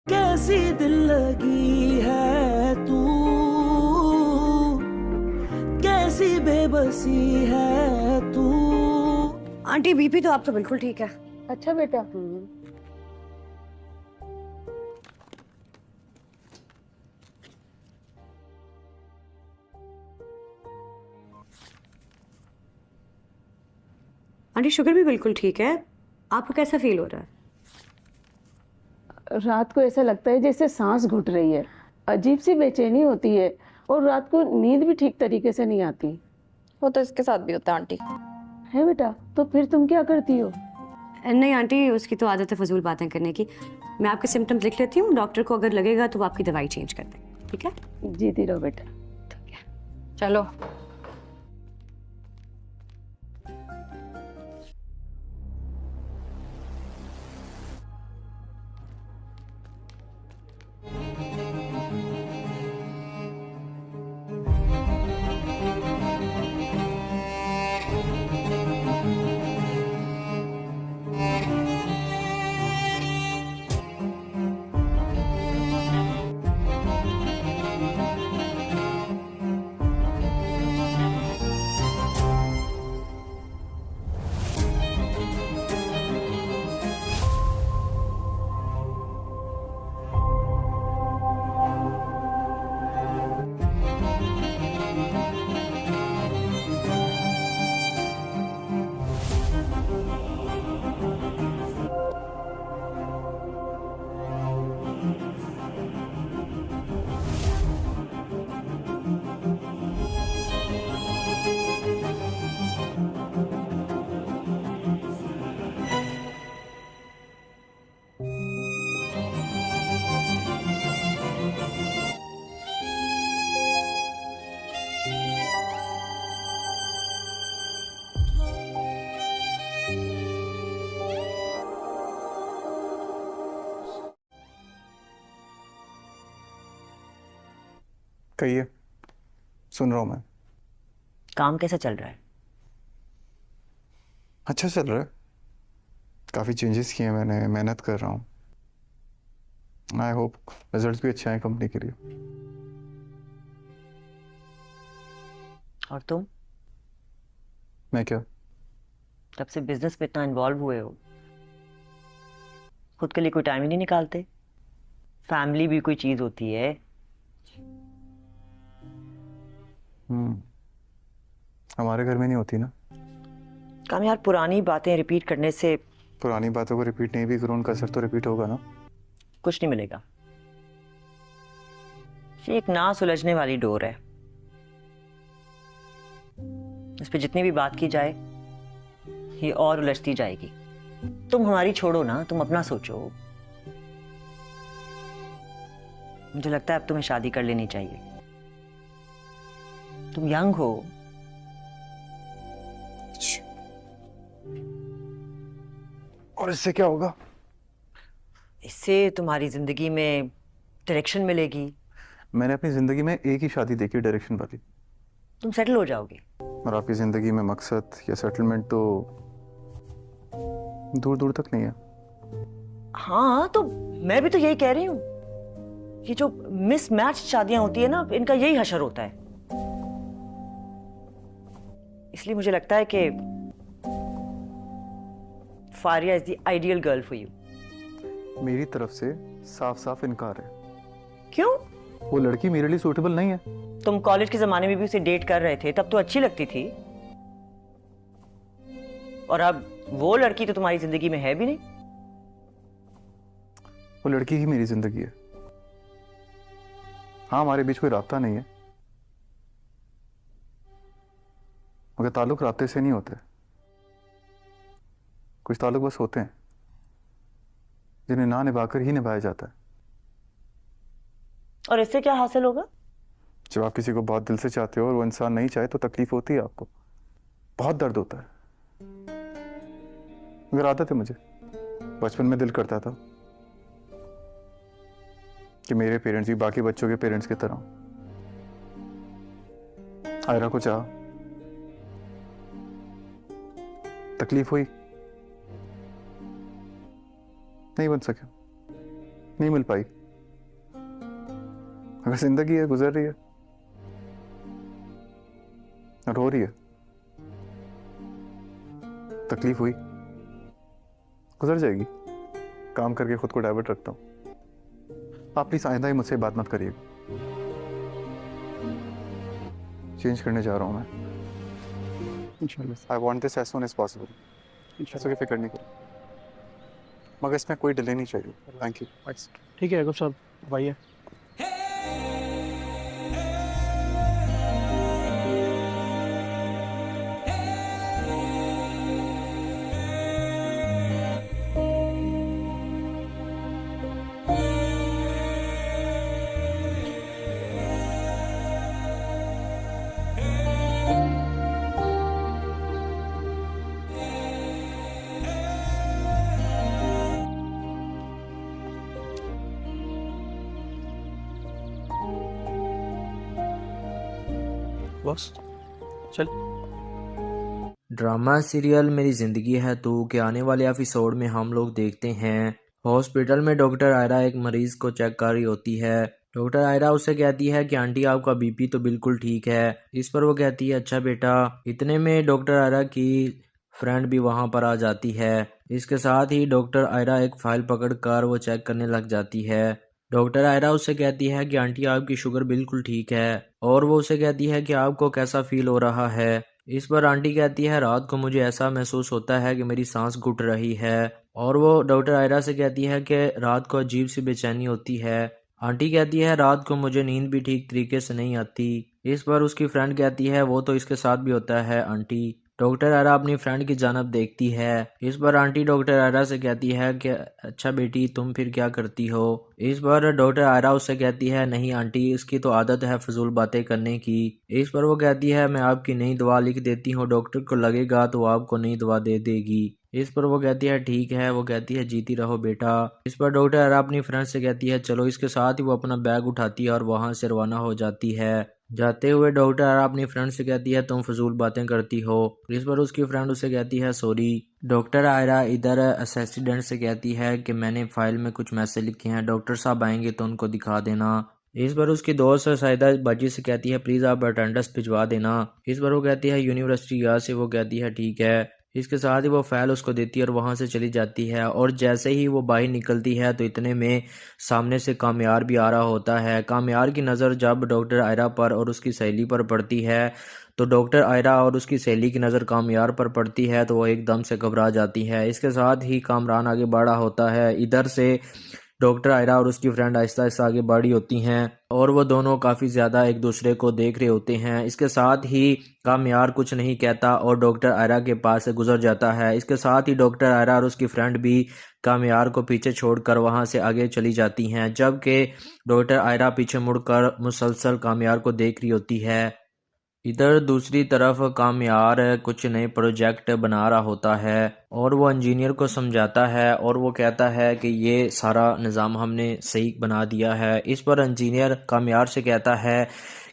कैसी दिल लगी है तू, कैसी बेबसी है तू। आंटी बीपी तो आपका बिल्कुल ठीक है। अच्छा बेटा। आंटी शुगर भी बिल्कुल ठीक है। आपको कैसा फील हो रहा है? रात को ऐसा लगता है जैसे सांस घुट रही है, अजीब सी बेचैनी होती है और रात को नींद भी ठीक तरीके से नहीं आती। वो तो इसके साथ भी होता है आंटी। है बेटा, तो फिर तुम क्या करती हो? नहीं आंटी, उसकी तो आदत है फजूल बातें करने की। मैं आपके सिम्टम्स लिख लेती हूँ, डॉक्टर को अगर लगेगा तो वो आपकी दवाई चेंज कर दें, ठीक है? जीती रहो बेटा। चलो। कहिए, सुन रहा हूँ मैं। काम कैसा चल रहा है? अच्छा चल रहा है, काफ़ी चेंजेस किए हैं मैंने, मेहनत कर रहा हूँ। आई होप रिजल्ट्स भी अच्छे आए कंपनी के लिए। और तुम मैं क्या? तब से बिजनेस में इतना इन्वॉल्व हुए हो, खुद के लिए कोई टाइम ही नहीं निकालते? फैमिली भी कोई चीज होती है। हमारे घर में नहीं होती ना। काम यार, पुरानी बातें रिपीट करने से पुरानी बातों को रिपीट नहीं भी करूँ, उनका असर तो रिपीट होगा ना। कुछ नहीं मिलेगा। ये एक ना सुलझने वाली डोर है, इस पे जितनी भी बात की जाए ये और उलझती जाएगी। तुम हमारी छोड़ो ना, तुम अपना सोचो। मुझे लगता है अब तुम्हें शादी कर लेनी चाहिए। तुम यंग हो। और इससे क्या होगा? इससे तुम्हारी जिंदगी में डायरेक्शन मिलेगी। मैंने अपनी ज़िंदगी में एक ही शादी देखी, डायरेक्शन वाली। तुम सेटल हो जाओगे। और आपकी ज़िंदगी में मकसद या सेटलमेंट तो दूर दूर तक नहीं है। हाँ, तो मैं भी तो यही कह रही हूँ। ये जो मिसमैच शादियां होती है ना, इनका यही हशर होता है। इसलिए मुझे लगता है कि Faria is the ideal girl for you. मेरी तरफ से साफ साफ इनकार है। क्यों? वो लड़की मेरे लिए सूटेबल नहीं है। तुम कॉलेज के जमाने में भी उसे डेट कर रहे थे, तब तो अच्छी लगती थी। और अब वो लड़की तो तुम्हारी जिंदगी में है भी नहीं। वो लड़की ही मेरी जिंदगी है। हाँ, हमारे बीच कोई राब्ता नहीं है, मगर ताल्लुक राब्ते से नहीं होते। कुछ ताल्लुक बस होते हैं जिन्हें ना निभाकर ही निभाया जाता है। और इससे क्या हासिल होगा? जब आप किसी को बहुत दिल से चाहते हो और वो इंसान नहीं चाहे तो तकलीफ होती है आपको, बहुत दर्द होता है। मगर आदत है मुझे, बचपन में दिल करता था कि मेरे पेरेंट्स भी बाकी बच्चों के पेरेंट्स की तरह। आयरा को चाहा, तकलीफ हुई, नहीं बन सके, नहीं मिल पाई। अगर जिंदगी है, गुजर रही है, रो रही है, तकलीफ हुई, गुजर जाएगी। काम करके खुद को डाइवर्ट रखता हूँ। आप प्लीज आइंदा ही मुझसे बात मत करिएगा। चेंज करने जा रहा हूँ मैं। I want this as soon as possible. इसकी फिक्र नहीं करो, मगर इसमें कोई डिले नहीं चाहिए। Thank you. ठीक है याकूब साहब, आइए। बॉस चल। ड्रामा सीरियल मेरी ज़िंदगी है तू के आने वाले एपिसोड में हम लोग देखते हैं हॉस्पिटल में डॉक्टर आयरा एक मरीज़ को चेक कर रही होती है। डॉक्टर आयरा उससे कहती है कि आंटी आपका बीपी तो बिल्कुल ठीक है। इस पर वो कहती है अच्छा बेटा। इतने में डॉक्टर आयरा की फ्रेंड भी वहाँ पर आ जाती है। इसके साथ ही डॉक्टर आयरा एक फ़ाइल पकड़ कर वो चेक करने लग जाती है। डॉक्टर आयरा उससे कहती है कि आंटी आपकी शुगर बिल्कुल ठीक है और वो उसे कहती है कि आपको कैसा फील हो रहा है। इस पर आंटी कहती है रात को मुझे ऐसा महसूस होता है कि मेरी सांस घुट रही है और वो डॉक्टर आयरा से कहती है कि रात को अजीब सी बेचैनी होती है। आंटी कहती है रात को मुझे नींद भी ठीक तरीके से नहीं आती। इस पर उसकी फ्रेंड कहती है वो तो इसके साथ भी होता है आंटी। डॉक्टर आयरा अपनी फ्रेंड की जानब देखती है। इस पर आंटी डॉक्टर आयरा से कहती है कि अच्छा बेटी तुम फिर क्या करती हो। इस पर डॉक्टर आयरा उससे कहती है नहीं आंटी इसकी तो आदत है फजूल बातें करने की। इस पर वो कहती है मैं आपकी नई दवा लिख देती हूँ, डॉक्टर को लगेगा तो आपको नई दवा दे देगी। इस पर वो कहती है ठीक है। वो कहती है जीती रहो बेटा। इस पर डॉक्टर आयरा अपनी फ्रेंड से कहती है चलो। इसके साथ ही वो अपना बैग उठाती है और वहाँ से रवाना हो जाती है। जाते हुए डॉक्टर आयरा अपनी फ्रेंड से कहती है तुम फजूल बातें करती हो। इस पर उसकी फ्रेंड उसे कहती है सॉरी। डॉक्टर आयरा इधर असिस्टेंट से कहती है कि मैंने फाइल में कुछ मैसेज लिखे हैं, डॉक्टर साहब आएंगे तो उनको दिखा देना। इस पर उसकी दोस्त साहिदा बाजी से कहती है प्लीज़ आप अटेंडेंस भिजवा देना। इस पर वो कहती है यूनिवर्सिटी यहाँ से। वो कहती है ठीक है। इसके साथ ही वो फाइल उसको देती है और वहाँ से चली जाती है। और जैसे ही वो बाहर निकलती है तो इतने में सामने से कामयार भी आ रहा होता है। कामयार की नज़र जब डॉक्टर आयरा पर और उसकी सहेली पर पड़ती है तो डॉक्टर आयरा और उसकी सहेली की नज़र कामयार पर पड़ती है तो वो एकदम से घबरा जाती है। इसके साथ ही कामरान आगे बढ़ा होता है। इधर से डॉक्टर आयरा और उसकी फ्रेंड आहिस्ता आहिस्ता आगे बढ़ी होती हैं और वो दोनों काफ़ी ज़्यादा एक दूसरे को देख रहे होते हैं। इसके साथ ही कामयार कुछ नहीं कहता और डॉक्टर आयरा के पास से गुजर जाता है। इसके साथ ही डॉक्टर आयरा और उसकी फ्रेंड भी कामयार को पीछे छोड़कर वहाँ से आगे चली जाती हैं, जबकि डॉक्टर आयरा पीछे मुड़कर मुसलसल कामयार को देख रही होती है। इधर दूसरी तरफ कामयार कुछ नए प्रोजेक्ट बना रहा होता है और वो इंजीनियर को समझाता है और वो कहता है कि ये सारा निज़ाम हमने सही बना दिया है। इस पर इंजीनियर कामयार से कहता है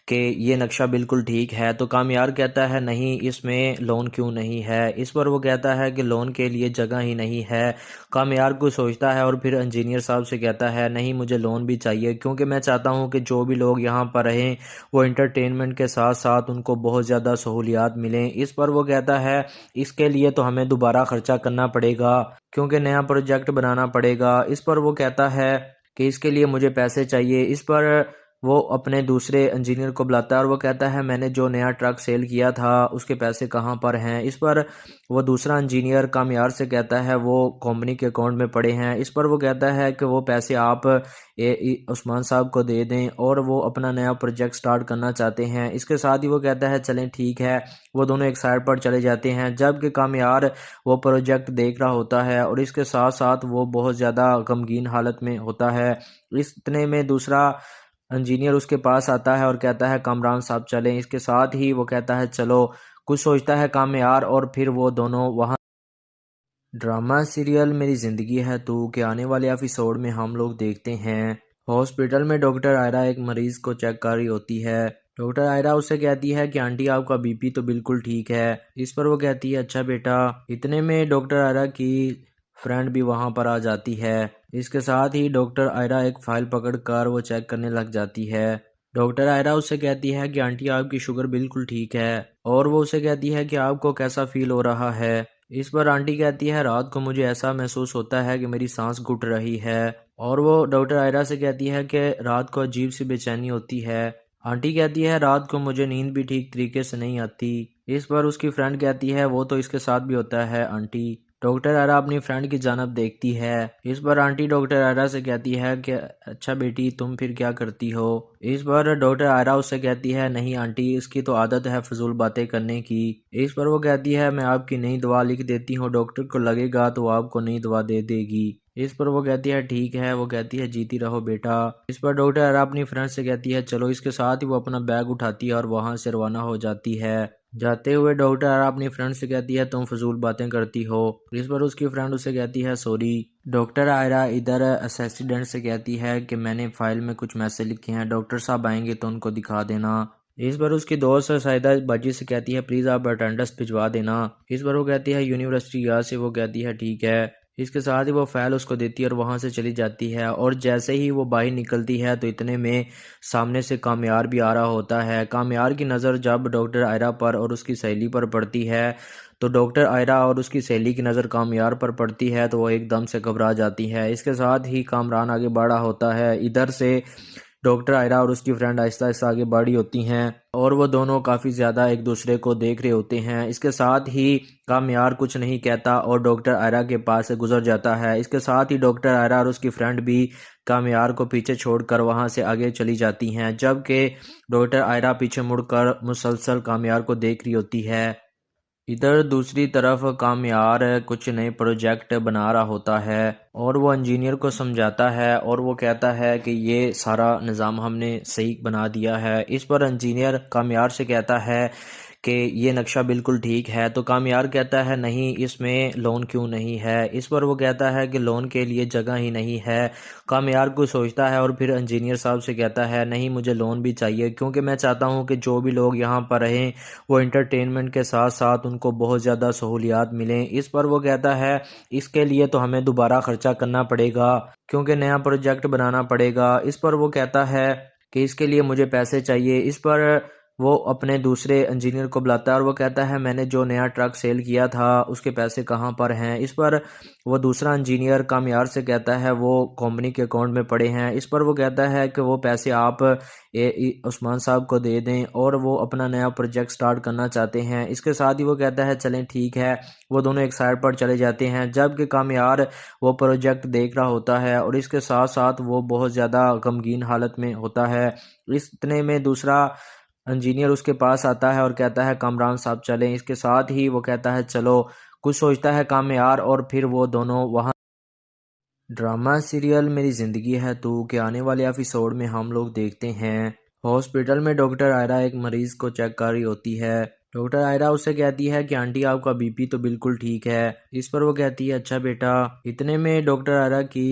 कि ये नक्शा बिल्कुल ठीक है। तो कामयार कहता है नहीं इसमें लोन क्यों नहीं है। इस पर वो कहता है कि लोन के लिए जगह ही नहीं है। कामयार को सोचता है और फिर इंजीनियर साहब से कहता है नहीं मुझे लोन भी चाहिए क्योंकि मैं चाहता हूँ कि जो भी लोग यहाँ पर रहें वो इंटरटेनमेंट के साथ साथ उनको बहुत ज़्यादा सहूलियात मिलें। इस पर वो कहता है इसके लिए तो हमें दोबारा ख़र्चा करना पड़ेगा क्योंकि नया प्रोजेक्ट बनाना पड़ेगा। इस पर वो कहता है कि इसके लिए मुझे पैसे चाहिए। इस पर वो अपने दूसरे इंजीनियर को बुलाता है और वो कहता है मैंने जो नया ट्रक सेल किया था उसके पैसे कहाँ पर हैं। इस पर वो दूसरा इंजीनियर कामयार से कहता है वो कंपनी के अकाउंट में पड़े हैं। इस पर वो कहता है कि वो पैसे आप उस्मान साहब को दे दें और वो अपना नया प्रोजेक्ट स्टार्ट करना चाहते हैं। इसके साथ ही वो कहता है चलें ठीक है। वो दोनों एक साइड पर चले जाते हैं, जबकि कामयार वो प्रोजेक्ट देख रहा होता है और इसके साथ साथ वो बहुत ज़्यादा गमगीन हालत में होता है। इतने में दूसरा इंजीनियर उसके पास आता है और कहता है कामरान साहब चलें। इसके साथ ही वो कहता है चलो। कुछ सोचता है कामयार और फिर वो दोनों वहाँ। ड्रामा सीरियल मेरी ज़िंदगी है तू के आने वाले एपिसोड में हम लोग देखते हैं हॉस्पिटल में डॉक्टर आयरा एक मरीज़ को चेक कर रही होती है। डॉक्टर आयरा उससे कहती है कि आंटी आपका बीपी तो बिल्कुल ठीक है। इस पर वो कहती है अच्छा बेटा। इतने में डॉक्टर आयरा की फ्रेंड भी वहाँ पर आ जाती है। इसके साथ ही डॉक्टर आयरा एक फ़ाइल पकड़कर वो चेक करने लग जाती है। डॉक्टर आयरा उससे कहती है कि आंटी आपकी शुगर बिल्कुल ठीक है और वो उसे कहती है कि आपको कैसा फील हो रहा है। इस पर आंटी कहती है रात को मुझे ऐसा महसूस होता है कि मेरी सांस घुट रही है और वो डॉक्टर आयरा से कहती है कि रात को अजीब सी बेचैनी होती है। आंटी कहती है रात को मुझे नींद भी ठीक तरीके से नहीं आती। इस पर उसकी फ्रेंड कहती है वो तो इसके साथ भी होता है आंटी। डॉक्टर आयरा अपनी फ्रेंड की जानब देखती है। इस पर आंटी डॉक्टर आयरा से कहती है कि अच्छा बेटी तुम फिर क्या करती हो। इस पर डॉक्टर आयरा उससे कहती है नहीं आंटी इसकी तो आदत है फजूल बातें करने की। इस पर वो कहती है मैं आपकी नई दवा लिख देती हूँ, डॉक्टर को लगेगा तो वो आपको नई दवा दे देगी। इस पर वो कहती है ठीक है। वो कहती है जीती रहो बेटा। इस पर डॉक्टर आयरा अपनी फ्रेंड से कहती है चलो। इसके साथ ही वो अपना बैग उठाती है और वहां से रवाना हो जाती है। जाते हुए डॉक्टर आयरा अपनी फ्रेंड से कहती है तुम फजूल बातें करती हो। इस पर उसकी फ्रेंड उसे कहती है सॉरी। डॉक्टर आयरा इधर असिस्टेंट से कहती है कि मैंने फाइल में कुछ मैसेज लिखे हैं, डॉक्टर साहब आएंगे तो उनको दिखा देना। इस पर उसकी दोस्त साहिदा बाजी से कहती है प्लीज़ आप अटेंडेंस भिजवा देना। इस पर वो कहती है यूनिवर्सिटी यहाँ से। वो कहती है ठीक है। इसके साथ ही वो फाइल उसको देती है और वहाँ से चली जाती है। और जैसे ही वो बाहर निकलती है तो इतने में सामने से कामयार भी आ रहा होता है। कामयार की नज़र जब डॉक्टर आयरा पर और उसकी सहेली पर पड़ती है तो डॉक्टर आयरा और उसकी सहेली की नज़र कामयार पर पड़ती है तो वो एकदम से घबरा जाती है। इसके साथ ही कामरान आगे बढ़ा होता है। इधर से डॉक्टर आयरा और उसकी फ्रेंड आहिस्ता आहिस्ता आगे बढ़ी होती हैं और वो दोनों काफ़ी ज़्यादा एक दूसरे को देख रहे होते हैं। इसके साथ ही कामयार कुछ नहीं कहता और डॉक्टर आयरा के पास से गुजर जाता है। इसके साथ ही डॉक्टर आयरा और उसकी फ्रेंड भी कामयार को पीछे छोड़कर वहां से आगे चली जाती हैं, जबकि डॉक्टर आयरा पीछे मुड़कर मुसलसल कामयार को देख रही होती है। इधर दूसरी तरफ कामयार कुछ नए प्रोजेक्ट बना रहा होता है और वो इंजीनियर को समझाता है और वो कहता है कि ये सारा निज़ाम हमने सही बना दिया है। इस पर इंजीनियर कामयार से कहता है कि ये नक्शा बिल्कुल ठीक है। तो कामयार कहता है नहीं इसमें लोन क्यों नहीं है। इस पर वो कहता है कि लोन के लिए जगह ही नहीं है। कामयार को सोचता है और फिर इंजीनियर साहब से कहता है नहीं मुझे लोन भी चाहिए क्योंकि मैं चाहता हूँ कि जो भी लोग यहाँ पर रहें वो इंटरटेनमेंट के साथ साथ उनको बहुत ज़्यादा सहूलियात मिलें। इस पर वो कहता है इसके लिए तो हमें दोबारा खर्चा करना पड़ेगा क्योंकि नया प्रोजेक्ट बनाना पड़ेगा। इस पर वो कहता है कि इसके लिए मुझे पैसे चाहिए। इस पर वो अपने दूसरे इंजीनियर को बुलाता है और वो कहता है मैंने जो नया ट्रक सेल किया था उसके पैसे कहाँ पर हैं। इस पर वो दूसरा इंजीनियर कामयार से कहता है वो कंपनी के अकाउंट में पड़े हैं। इस पर वो कहता है कि वो पैसे आप उस्मान साहब को दे दें और वो अपना नया प्रोजेक्ट स्टार्ट करना चाहते हैं। इसके साथ ही वो कहता है चलें ठीक है। वो दोनों एक साइड पर चले जाते हैं, जबकि कामयार वो प्रोजेक्ट देख रहा होता है और इसके साथ साथ वो बहुत ज़्यादा गमगीन हालत में होता है। इतने में दूसरा इंजीनियर उसके पास आता है और कहता है कामरान साहब चलें। इसके साथ ही वो कहता है चलो। कुछ सोचता है कामयार और फिर वो दोनों वहाँ। ड्रामा सीरियल मेरी ज़िंदगी है तू के आने वाले एपिसोड में हम लोग देखते हैं हॉस्पिटल में डॉक्टर आयरा एक मरीज़ को चेक कर रही होती है। डॉक्टर आयरा उससे कहती है कि आंटी आपका बीपी तो बिल्कुल ठीक है। इस पर वो कहती है अच्छा बेटा। इतने में डॉक्टर आयरा की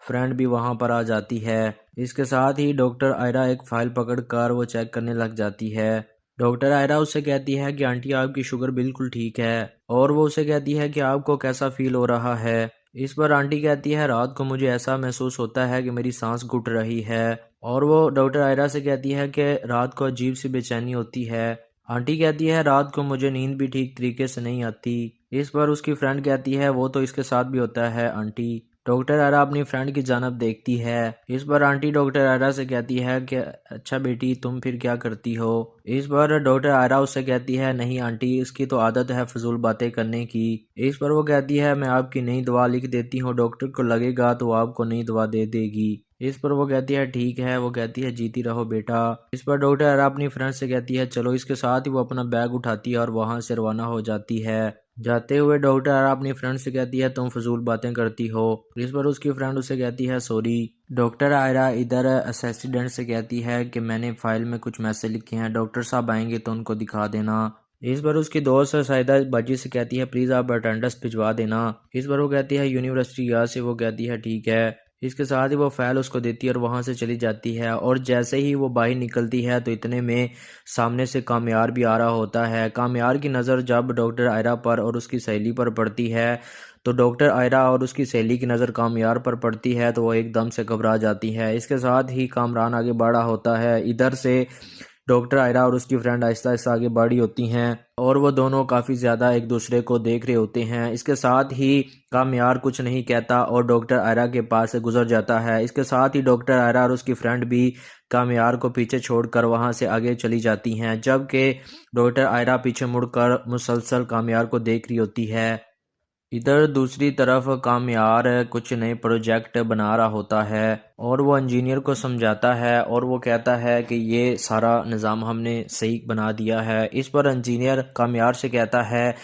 फ्रेंड भी वहां पर आ जाती है। इसके साथ ही डॉक्टर आयरा एक फाइल पकड़कर वो चेक करने लग जाती है। डॉक्टर आयरा उससे कहती है कि आंटी आपकी शुगर बिल्कुल ठीक है और वो उसे कहती है कि आपको कैसा फील हो रहा है। इस पर आंटी कहती है रात को मुझे ऐसा महसूस होता है कि मेरी सांस घुट रही है और वो डॉक्टर आयरा से कहती है कि रात को अजीब सी बेचैनी होती है। आंटी कहती है रात को मुझे नींद भी ठीक तरीके से नहीं आती। इस पर उसकी फ्रेंड कहती है वो तो इसके साथ भी होता है आंटी। डॉक्टर आयरा अपनी फ्रेंड की जानब देखती है। इस पर आंटी डॉक्टर आयरा से कहती है कि अच्छा बेटी तुम फिर क्या करती हो। इस पर डॉक्टर आयरा उससे कहती है नहीं आंटी इसकी तो आदत है फजूल बातें करने की। इस पर वो कहती है मैं आपकी नई दवा लिख देती हूँ, डॉक्टर को लगेगा तो वो आपको नई दवा दे देगी। इस पर वो कहती है ठीक है। वो कहती है जीती रहो बेटा। इस पर डॉक्टर आयरा अपनी फ्रेंड से कहती है चलो। इसके साथ ही वो अपना बैग उठाती है और वहां से रवाना हो जाती है। जाते हुए डॉक्टर आयरा अपनी फ्रेंड से कहती है तुम फजूल बातें करती हो। इस पर उसकी फ्रेंड उसे कहती है सॉरी। डॉक्टर आयरा इधर असिस्टेंट से कहती है कि मैंने फाइल में कुछ मैसेज लिखे हैं, डॉक्टर साहब आएंगे तो उनको दिखा देना। इस पर उसकी दोस्त साहिदा बाजी से कहती है प्लीज़ आप अटेंडेंस भिजवा देना। इस पर वो कहती है यूनिवर्सिटी यहाँ से। वो कहती है ठीक है। इसके साथ ही वो फाइल उसको देती है और वहां से चली जाती है। और जैसे ही वो बाहर निकलती है तो इतने में सामने से कामयार भी आ रहा होता है। कामयार की नज़र जब डॉक्टर आयरा पर और उसकी सहेली पर पड़ती है तो डॉक्टर आयरा और उसकी सहेली की नज़र कामयार पर पड़ती है तो वो एकदम से घबरा जाती है। इसके साथ ही कामरान आगे बढ़ा होता है। इधर से डॉक्टर आयरा और उसकी फ्रेंड आहिस्ता आहिस्ता आगे बढ़ी होती हैं और वो दोनों काफ़ी ज़्यादा एक दूसरे को देख रहे होते हैं। इसके साथ ही कामयार कुछ नहीं कहता और डॉक्टर आयरा के पास से गुजर जाता है। इसके साथ ही डॉक्टर आयरा और उसकी फ्रेंड भी कामयार को पीछे छोड़कर वहाँ से आगे चली जाती हैं, जबकि डॉक्टर आयरा पीछे मुड़कर मुसलसल कामयार को देख रही होती है। इधर दूसरी तरफ कामयार कुछ नए प्रोजेक्ट बना रहा होता है और वो इंजीनियर को समझाता है और वो कहता है कि ये सारा निज़ाम हमने सही बना दिया है। इस पर इंजीनियर कामयार से कहता है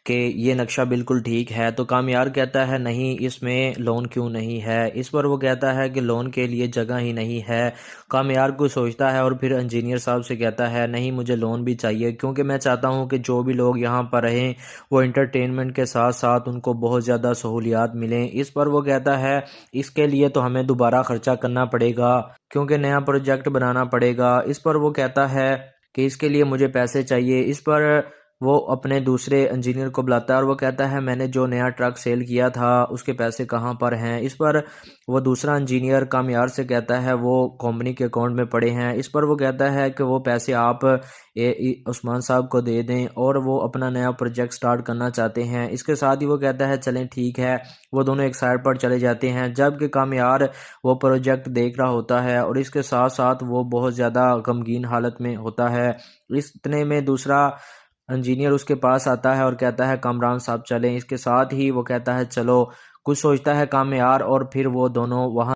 कि ये नक्शा बिल्कुल ठीक है। तो कामयार कहता है नहीं, इसमें लोन क्यों नहीं है। इस पर वो कहता है कि लोन के लिए जगह ही नहीं है। कामयार को सोचता है और फिर इंजीनियर साहब से कहता है नहीं, मुझे लोन भी चाहिए क्योंकि मैं चाहता हूँ कि जो भी लोग यहाँ पर रहें वो इंटरटेनमेंट के साथ साथ उनको बहुत ज़्यादा सहूलियात मिलें। इस पर वो कहता है इसके लिए तो हमें दोबारा ख़र्चा करना पड़ेगा क्योंकि नया प्रोजेक्ट बनाना पड़ेगा। इस पर वो कहता है कि इसके लिए मुझे पैसे चाहिए। इस पर वो अपने दूसरे इंजीनियर को बुलाता है और वो कहता है मैंने जो नया ट्रक सेल किया था उसके पैसे कहाँ पर हैं। इस पर वो दूसरा इंजीनियर कामयार से कहता है वो कंपनी के अकाउंट में पड़े हैं। इस पर वो कहता है कि वो पैसे आप उस्मान साहब को दे दें और वो अपना नया प्रोजेक्ट स्टार्ट करना चाहते हैं। इसके साथ ही वो कहता है चलें ठीक है। वो दोनों एक साइड पर चले जाते हैं, जबकि कामयार वो प्रोजेक्ट देख रहा होता है और इसके साथ साथ वो बहुत ज़्यादा गमगीन हालत में होता है। इतने में दूसरा इंजीनियर उसके पास आता है और कहता है कामरान साहब चलें। इसके साथ ही वो कहता है चलो। कुछ सोचता है कामयार और फिर वो दोनों वहाँ।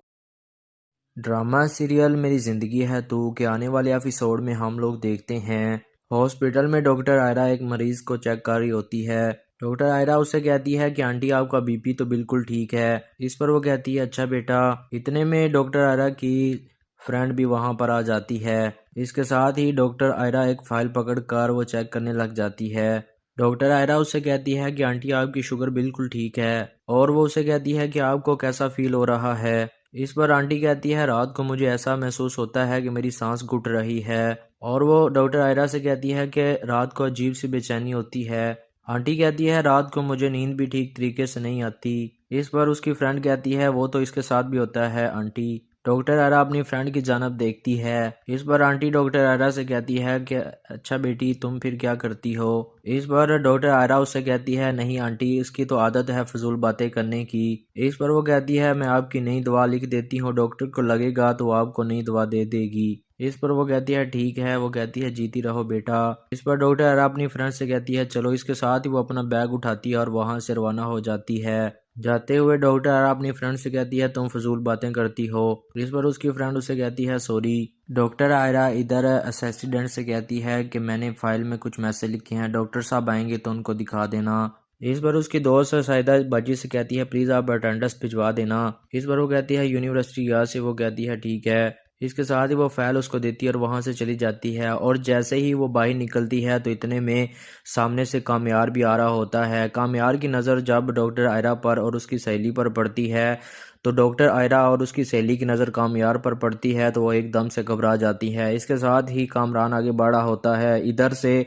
ड्रामा सीरियल मेरी ज़िंदगी है तू के आने वाले एपिसोड में हम लोग देखते हैं हॉस्पिटल में डॉक्टर आयरा एक मरीज़ को चेक कर रही होती है। डॉक्टर आयरा उससे कहती है कि आंटी आपका बीपी तो बिल्कुल ठीक है। इस पर वो कहती है अच्छा बेटा। इतने में डॉक्टर आयरा की फ्रेंड भी वहाँ पर आ जाती है। इसके साथ ही डॉक्टर आयरा एक फ़ाइल पकड़कर वो चेक करने लग जाती है। डॉक्टर आयरा उससे कहती है कि आंटी आपकी शुगर बिल्कुल ठीक है और वो उसे कहती है कि आपको कैसा फील हो रहा है। इस पर आंटी कहती है रात को मुझे ऐसा महसूस होता है कि मेरी सांस घुट रही है और वो डॉक्टर आयरा से कहती है कि रात को अजीब सी बेचैनी होती है। आंटी कहती है रात को मुझे नींद भी ठीक तरीके से नहीं आती। इस पर उसकी फ्रेंड कहती है वो तो इसके साथ भी होता है आंटी। डॉक्टर आयरा अपनी फ्रेंड की जानब देखती है। इस पर आंटी डॉक्टर आयरा से कहती है कि अच्छा बेटी तुम फिर क्या करती हो। इस पर डॉक्टर आयरा उससे कहती है नहीं आंटी, इसकी तो आदत है फजूल बातें करने की। इस पर वो कहती है मैं आपकी नई दवा लिख देती हूँ, डॉक्टर को लगेगा तो आपको नई दवा दे देगी। इस पर वो कहती है ठीक है। वो कहती है जीती रहो बेटा। इस पर डॉक्टर आयरा अपनी फ्रेंड से कहती है चलो। इसके साथ ही वो अपना बैग उठाती है और वहाँ से रवाना हो जाती है। जाते हुए डॉक्टर आयरा अपनी फ्रेंड से कहती है तुम फजूल बातें करती हो। इस पर उसकी फ्रेंड उसे कहती है सॉरी। डॉक्टर आयरा इधर असिस्टेंट से कहती है कि मैंने फाइल में कुछ मैसेज लिखे हैं, डॉक्टर साहब आएंगे तो उनको दिखा देना। इस पर उसकी दोस्त साहिदा बाजी से कहती है प्लीज़ आप अटेंडेंस भिजवा देना। इस पर वो कहती है यूनिवर्सिटी यहाँ से। वो कहती है ठीक है। इसके साथ ही वो फाइल उसको देती है और वहाँ से चली जाती है और जैसे ही वो बाहर निकलती है तो इतने में सामने से कामयार भी आ रहा होता है। कामयार की नज़र जब डॉक्टर आयरा पर और उसकी सहेली पर पड़ती है तो डॉक्टर आयरा और उसकी सहेली की नज़र कामयार पर पड़ती है तो वो एकदम से घबरा जाती है। इसके साथ ही कामरान आगे बढ़ा होता है। इधर से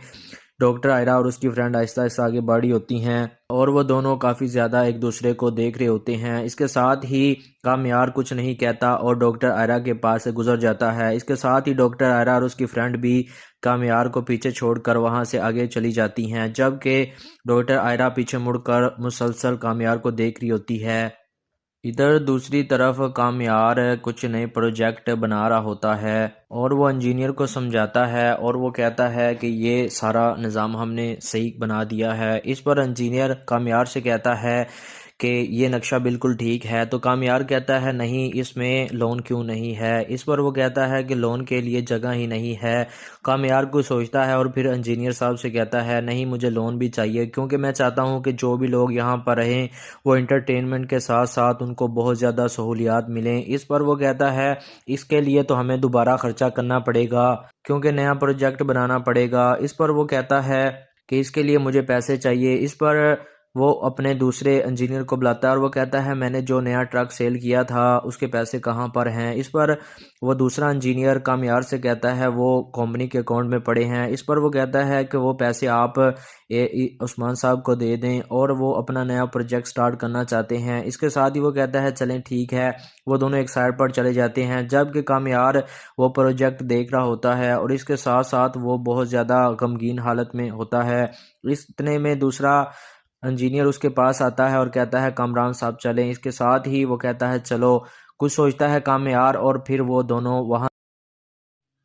डॉक्टर आयरा और उसकी फ्रेंड आहिस्ता आहिस्ता आगे बढ़ी होती हैं और वो दोनों काफ़ी ज़्यादा एक दूसरे को देख रहे होते हैं। इसके साथ ही कामयार कुछ नहीं कहता और डॉक्टर आयरा के पास से गुजर जाता है। इसके साथ ही डॉक्टर आयरा और उसकी फ्रेंड भी कामयार को पीछे छोड़कर वहाँ से आगे चली जाती हैं, जबकि डॉक्टर आयरा पीछे मुड़कर मुसलसल कामयार को देख रही होती है। इधर दूसरी तरफ कामयार कुछ नए प्रोजेक्ट बना रहा होता है और वो इंजीनियर को समझाता है और वो कहता है कि ये सारा निज़ाम हमने सही बना दिया है। इस पर इंजीनियर कामयार से कहता है कि ये नक्शा बिल्कुल ठीक है। तो कामयार कहता है नहीं, इसमें लोन क्यों नहीं है। इस पर वो कहता है कि लोन के लिए जगह ही नहीं है। कामयार को सोचता है और फिर इंजीनियर साहब से कहता है नहीं, मुझे लोन भी चाहिए क्योंकि मैं चाहता हूँ कि जो भी लोग यहाँ पर रहें वो इंटरटेनमेंट के साथ साथ उनको बहुत ज़्यादा सहूलियात मिलें। इस पर वो कहता है इसके लिए तो हमें दोबारा ख़र्चा करना पड़ेगा क्योंकि नया प्रोजेक्ट बनाना पड़ेगा। इस पर वो कहता है कि इसके लिए मुझे पैसे चाहिए। इस पर वो अपने दूसरे इंजीनियर को बुलाता है और वो कहता है मैंने जो नया ट्रक सेल किया था उसके पैसे कहाँ पर हैं। इस पर वो दूसरा इंजीनियर कामयार से कहता है वो कंपनी के अकाउंट में पड़े हैं। इस पर वो कहता है कि वो पैसे आप उस्मान साहब को दे दें और वो अपना नया प्रोजेक्ट स्टार्ट करना चाहते हैं। इसके साथ ही वो कहता है चलें ठीक है। वो दोनों एक साइड पर चले जाते हैं जबकि कामयार वो प्रोजेक्ट देख रहा होता है और इसके साथ साथ वो बहुत ज़्यादा गमगीन हालत में होता है। इतने में दूसरा इंजीनियर उसके पास आता है और कहता है कामरान साहब चलें। इसके साथ ही वो कहता है चलो। कुछ सोचता है कामयार और फिर वो दोनों वहाँ।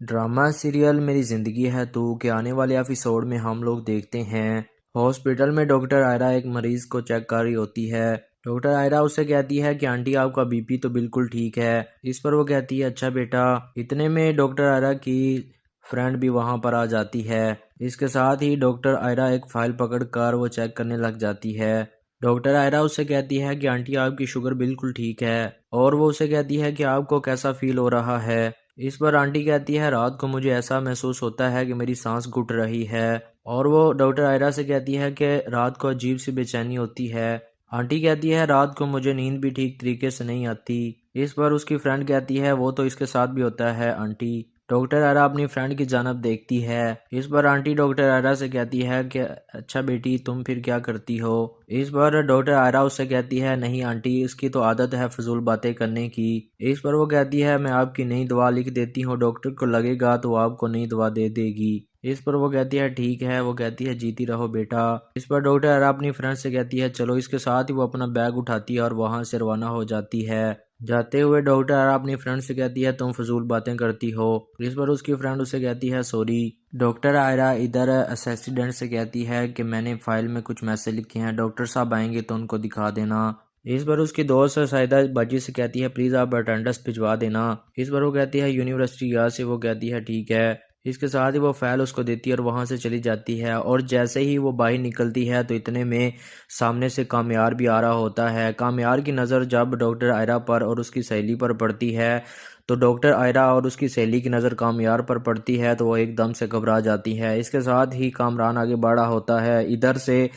ड्रामा सीरियल मेरी ज़िंदगी है तू के आने वाले एपिसोड में हम लोग देखते हैं हॉस्पिटल में डॉक्टर आयरा एक मरीज़ को चेक कर रही होती है। डॉक्टर आयरा उससे कहती है कि आंटी आपका बीपी तो बिल्कुल ठीक है। इस पर वो कहती है अच्छा बेटा। इतने में डॉक्टर आयरा की फ्रेंड भी वहाँ पर आ जाती है। इसके साथ ही डॉक्टर आयरा एक फ़ाइल पकड़ कर वो चेक करने लग जाती है। डॉक्टर आयरा उससे कहती है कि आंटी आपकी शुगर बिल्कुल ठीक है और वो उसे कहती है कि आपको कैसा फील हो रहा है। इस पर आंटी कहती है रात को मुझे ऐसा महसूस होता है कि मेरी सांस घुट रही है और वो डॉक्टर आयरा से कहती है कि रात को अजीब सी बेचैनी होती है। आंटी कहती है रात को मुझे नींद भी ठीक तरीके से नहीं आती। इस पर उसकी फ्रेंड कहती है वो तो इसके साथ भी होता है आंटी। डॉक्टर आयरा अपनी फ्रेंड की जानब देखती है। इस पर आंटी डॉक्टर आयरा से कहती है कि अच्छा बेटी तुम फिर क्या करती हो। इस पर डॉक्टर आयरा उससे कहती है नहीं आंटी इसकी तो आदत है फजूल बातें करने की। इस पर वो कहती है मैं आपकी नई दवा लिख देती हूँ, डॉक्टर को लगेगा तो आपको नई दवा दे देगी। इस पर वो कहती है ठीक है। वो कहती है जीती रहो बेटा। इस पर डॉक्टर आयरा अपनी फ्रेंड से कहती है चलो। इसके साथ ही वो अपना बैग उठाती है और वहाँ से रवाना हो जाती है। जाते हुए डॉक्टर आयरा अपनी फ्रेंड से कहती है तुम फजूल बातें करती हो। इस पर उसकी फ्रेंड उसे कहती है सॉरी। डॉक्टर आयरा इधर असिस्टेंट से कहती है कि मैंने फाइल में कुछ मैसेज लिखे हैं, डॉक्टर साहब आएंगे तो उनको दिखा देना। इस पर उसकी दोस्त साहिदा बाजी से कहती है प्लीज़ आप अटेंडेंस भिजवा देना। इस पर वो कहती है यूनिवर्सिटी यहाँ से। वो कहती है ठीक है। इसके साथ ही वो फाइल उसको देती है और वहाँ से चली जाती है और जैसे ही वो बाहर निकलती है तो इतने में सामने से कामयार भी आ रहा होता है। कामयार की नज़र जब डॉक्टर आयरा पर और उसकी सहेली पर पड़ती है तो डॉक्टर आयरा और उसकी सहेली की नज़र कामयार पर पड़ती है तो वो एकदम से घबरा जाती है। इसके साथ ही कामरान आगे बढ़ा होता है। इधर से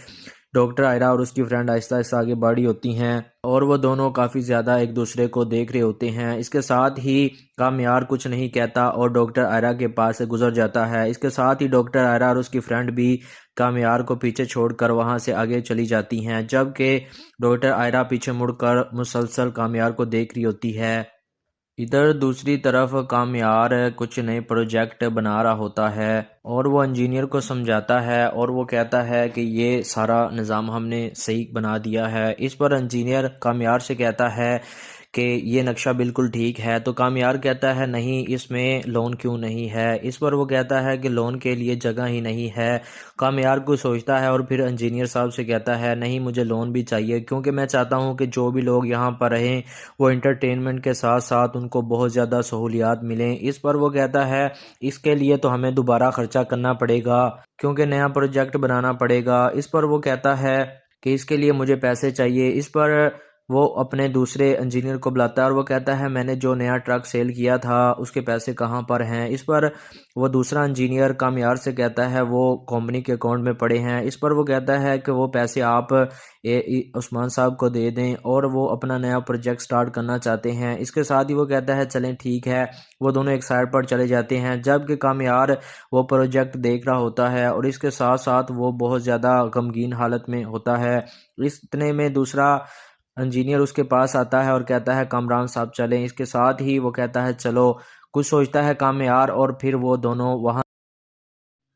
डॉक्टर आयरा और उसकी फ्रेंड आहिस्ता आहिस्ता आगे बढ़ी होती हैं और वो दोनों काफ़ी ज़्यादा एक दूसरे को देख रहे होते हैं। इसके साथ ही कामयार कुछ नहीं कहता और डॉक्टर आयरा के पास से गुजर जाता है। इसके साथ ही डॉक्टर आयरा और उसकी फ्रेंड भी कामयार को पीछे छोड़कर वहाँ से आगे चली जाती हैं जबकि डॉक्टर आयरा पीछे मुड़कर मुसलसल कामयार को देख रही होती है। इधर दूसरी तरफ कामयार कुछ नए प्रोजेक्ट बना रहा होता है और वो इंजीनियर को समझाता है और वो कहता है कि ये सारा निज़ाम हमने सही बना दिया है। इस पर इंजीनियर कामयार से कहता है कि ये नक्शा बिल्कुल ठीक है। तो कामयार कहता है नहीं इसमें लोन क्यों नहीं है। इस पर वो कहता है कि लोन के लिए जगह ही नहीं है। कामयार को सोचता है और फिर इंजीनियर साहब से कहता है नहीं मुझे लोन भी चाहिए क्योंकि मैं चाहता हूँ कि जो भी लोग यहाँ पर रहें वो इंटरटेनमेंट के साथ साथ उनको बहुत ज़्यादा सहूलियात मिलें। इस पर वो कहता है इसके लिए तो हमें दोबारा ख़र्चा करना पड़ेगा क्योंकि नया प्रोजेक्ट बनाना पड़ेगा। इस पर वो कहता है कि इसके लिए मुझे पैसे चाहिए। इस पर वो अपने दूसरे इंजीनियर को बुलाता है और वो कहता है मैंने जो नया ट्रक सेल किया था उसके पैसे कहाँ पर हैं। इस पर वो दूसरा इंजीनियर कामयार से कहता है वो कंपनी के अकाउंट में पड़े हैं। इस पर वो कहता है कि वो पैसे आप उस्मान साहब को दे दें और वो अपना नया प्रोजेक्ट स्टार्ट करना चाहते हैं। इसके साथ ही वो कहता है चलें ठीक है। वो दोनों एक साइड पर चले जाते हैं जबकि कामयार वो प्रोजेक्ट देख रहा होता है और इसके साथ साथ वो बहुत ज़्यादा गमगीन हालत में होता है। इतने में दूसरा इंजीनियर उसके पास आता है और कहता है कामरान साहब चलें। इसके साथ ही वो कहता है चलो। कुछ सोचता है कामयार और फिर वो दोनों वहाँ।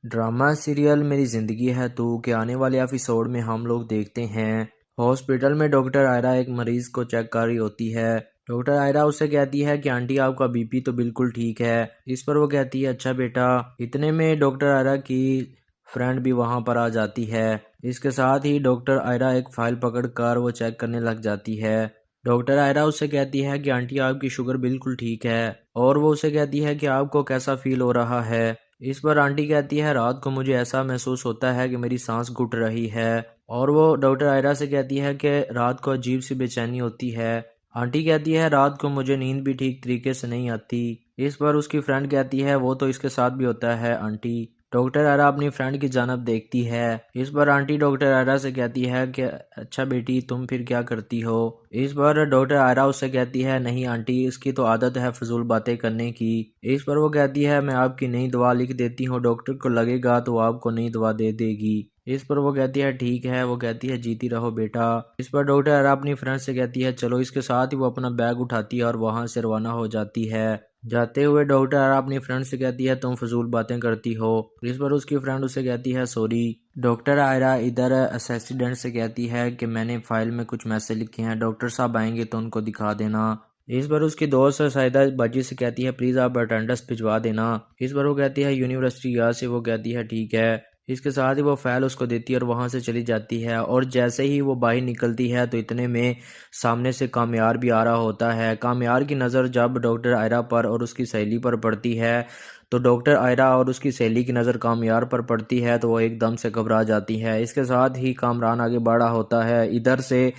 ड्रामा सीरियल मेरी ज़िंदगी है तू के आने वाले एपिसोड में हम लोग देखते हैं हॉस्पिटल में डॉक्टर आयरा एक मरीज़ को चेक कर रही होती है। डॉक्टर आयरा उससे कहती है कि आंटी आपका बीपी तो बिल्कुल ठीक है। इस पर वो कहती है अच्छा बेटा। इतने में डॉक्टर आयरा की फ्रेंड भी वहाँ पर आ जाती है। इसके साथ ही डॉक्टर आयरा एक फ़ाइल पकड़ कर वो चेक करने लग जाती है। डॉक्टर आयरा उससे कहती है कि आंटी आपकी शुगर बिल्कुल ठीक है और वो उसे कहती है कि आपको कैसा फील हो रहा है। इस पर आंटी कहती है रात को मुझे ऐसा महसूस होता है कि मेरी सांस घुट रही है और वो डॉक्टर आयरा से कहती है कि रात को अजीब सी बेचैनी होती है। आंटी कहती है रात को मुझे नींद भी ठीक तरीके से नहीं आती। इस पर उसकी फ्रेंड कहती है वो तो इसके साथ भी होता है आंटी। डॉक्टर आयरा अपनी फ्रेंड की जानब देखती है। इस पर आंटी डॉक्टर आयरा से कहती है कि अच्छा बेटी तुम फिर क्या करती हो। इस पर डॉक्टर आयरा उससे कहती है नहीं आंटी इसकी तो आदत है फजूल बातें करने की। इस पर वो कहती है मैं आपकी नई दवा लिख देती हूँ, डॉक्टर को लगेगा तो आपको नई दवा दे देगी। इस पर वो कहती है ठीक है। वो कहती है जीती रहो बेटा। इस पर डॉक्टर आयरा अपनी फ्रेंड से कहती है चलो। इसके साथ ही वो अपना बैग उठाती है और वहां से रवाना हो जाती है। जाते हुए डॉक्टर आयरा अपनी फ्रेंड से कहती है तुम फजूल बातें करती हो। इस पर उसकी फ्रेंड उसे कहती है सॉरी। डॉक्टर आयरा इधर असिस्टेंट से कहती है कि मैंने फाइल में कुछ मैसेज लिखे हैं, डॉक्टर साहब आएंगे तो उनको दिखा देना। इस पर उसकी दोस्त साहिदा बाजी से कहती है प्लीज़ आप अटेंडेंस भिजवा देना। इस पर वो कहती है यूनिवर्सिटी यहाँ से। वो कहती है ठीक है। इसके साथ ही वो फाइल उसको देती है और वहाँ से चली जाती है। और जैसे ही वो बाहर निकलती है तो इतने में सामने से कामयार भी आ रहा होता है। कामयार की नज़र जब डॉक्टर आयरा पर और उसकी सहेली पर पड़ती है तो डॉक्टर आयरा और उसकी सहेली की नज़र कामयार पर पड़ती है तो वो एकदम से घबरा जाती है। इसके साथ ही कामरान आगे बढ़ा होता है। इधर से